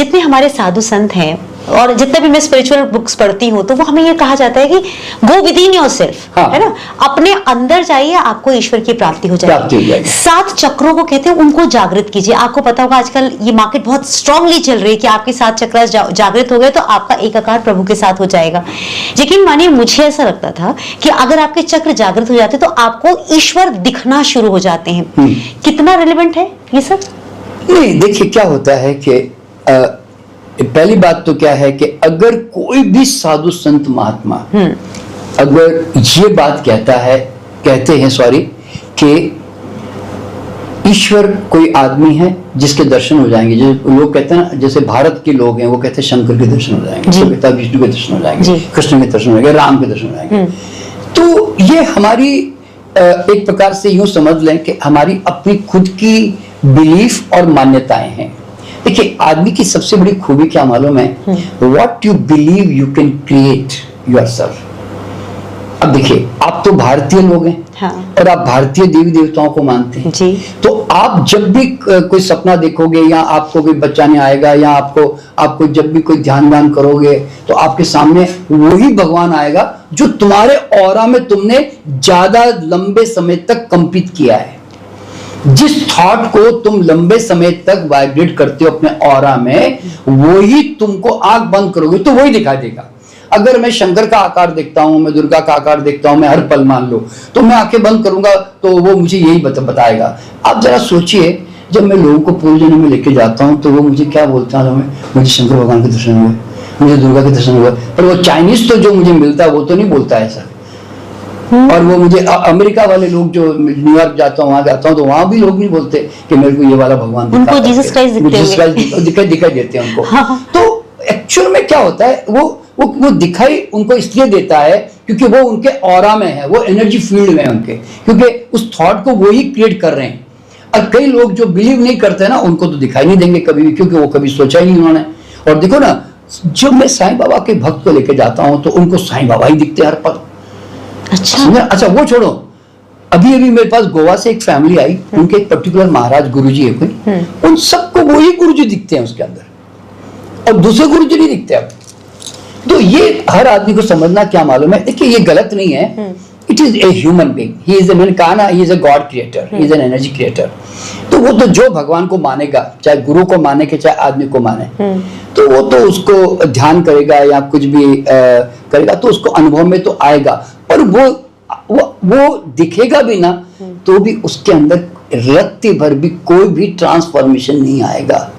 जितने हमारे साधु संत हैं और जितने भी मैं स्पिरिचुअल बुक्स पढ़ती हूँ तो वो हमें ये कहा जाता है कि गो विद इन योरसेल्फ, है ना, अपने अंदर जाइए, आपको ईश्वर की प्राप्ति हो जाएगी। 7 चक्रों को कहते हैं, उनको जागृत कीजिए। आपको पता होगा आजकल ये मार्केट बहुत स्ट्रांगली चल रही है कि आपके 7 चक्र जागृत हो गए तो आपका एकाकार प्रभु के साथ हो जाएगा। यकीन मानिए मुझे ऐसा लगता था कि अगर आपके चक्र जागृत हो जाते तो आपको ईश्वर दिखना शुरू हो जाते हैं। कितना रिलेवेंट है ये सब? नहीं, देखिए क्या होता है कि पहली बात तो क्या है कि अगर कोई भी साधु संत महात्मा अगर ये बात कहते हैं कि ईश्वर कोई आदमी है जिसके दर्शन हो जाएंगे, जैसे लोग कहते हैं ना, जैसे भारत के लोग हैं वो कहते हैं शंकर के दर्शन हो जाएंगे, तो कहता है विष्णु के दर्शन हो जाएंगे, कृष्ण के दर्शन हो जाएंगे, राम के दर्शन हो जाएंगे। तो ये हमारी एक प्रकार से यूं समझ लें कि हमारी अपनी खुद की बिलीफ और मान्यताएं हैं। देखिए आदमी की सबसे बड़ी खूबी क्या मालूम है? What you believe you can create yourself. अब देखिए आप तो भारतीय लोग हैं, हाँ। और आप भारतीय देवी देवताओं को मानते हैं जी। तो आप जब भी कोई सपना देखोगे या आपको कोई बच्चा नहीं आएगा या आपको जब भी कोई ध्यान करोगे तो आपके सामने वही भगवान आएगा जो तुम्हारे ऑरा में तुमने ज्यादा लंबे समय तक कंपित किया है। जिस थॉट को तुम लंबे समय तक वाइब्रेट करते हो अपने ऑरा में, वही तुमको आंख बंद करोगे तो वही दिखाई देगा। अगर मैं शंकर का आकार देखता हूं, मैं दुर्गा का आकार देखता हूं, मैं हर पल मान लो, तो मैं आंखें बंद करूंगा तो वो मुझे यही बताएगा। आप जरा सोचिए, जब मैं लोगों को पूरे जन्म में लेके जाता हूं तो वो मुझे क्या बोलते हैं? मुझे शंकर भगवान के दर्शन हुए, मुझे दुर्गा के दर्शन हुए, पर वो चाइनीज तो जो मुझे मिलता है वो तो नहीं बोलता है ऐसा। और वो मुझे अमेरिका वाले लोग जो न्यूयॉर्क जाता हूँ, वहां जाता हूँ, तो वहां भी लोग नहीं बोलते कि मेरे को ये वाला भगवान उनको जीसस क्राइस्ट दिखाई देते हैं उनको। तो एक्चुअल में क्या होता है, वो दिखाई उनको इसलिए देता है क्योंकि वो उनके ऑरा में है, वो एनर्जी फील्ड में है उनके, क्योंकि उस थॉट को वो ही क्रिएट कर रहे हैं। और कई लोग जो बिलीव नहीं करते ना, उनको तो दिखाई नहीं देंगे कभी भी, क्योंकि वो कभी सोचा ही नहीं उन्होंने। और देखो ना, जब मैं साईं बाबा के भक्त को लेके जाता हूँ तो उनको साईं बाबा ही दिखते हर पल। अच्छा वो छोड़ो, अभी मेरे पास गोवा से एक फैमिली आई, उनके एक पर्टिकुलर महाराज गुरुजी है कोई, उन सबको वही गुरुजी दिखते हैं उसके अंदर, और दूसरे गुरुजी नहीं दिखते। अब तो ये हर आदमी को समझना क्या मालूम है, देखिए ये गलत नहीं है, it is a human being, he is मैंने कहा ना, he is a God creator, he is an energy creator. तो वो तो जो भगवान को मानेगा, चाहे गुरु को माने के चाहे आदमी को माने, तो वो तो उसको ध्यान करेगा या कुछ भी करेगा तो उसको अनुभव में तो आएगा। और वो दिखेगा भी ना तो भी उसके अंदर रत्ती भर भी कोई भी ट्रांसफॉर्मेशन नहीं आएगा।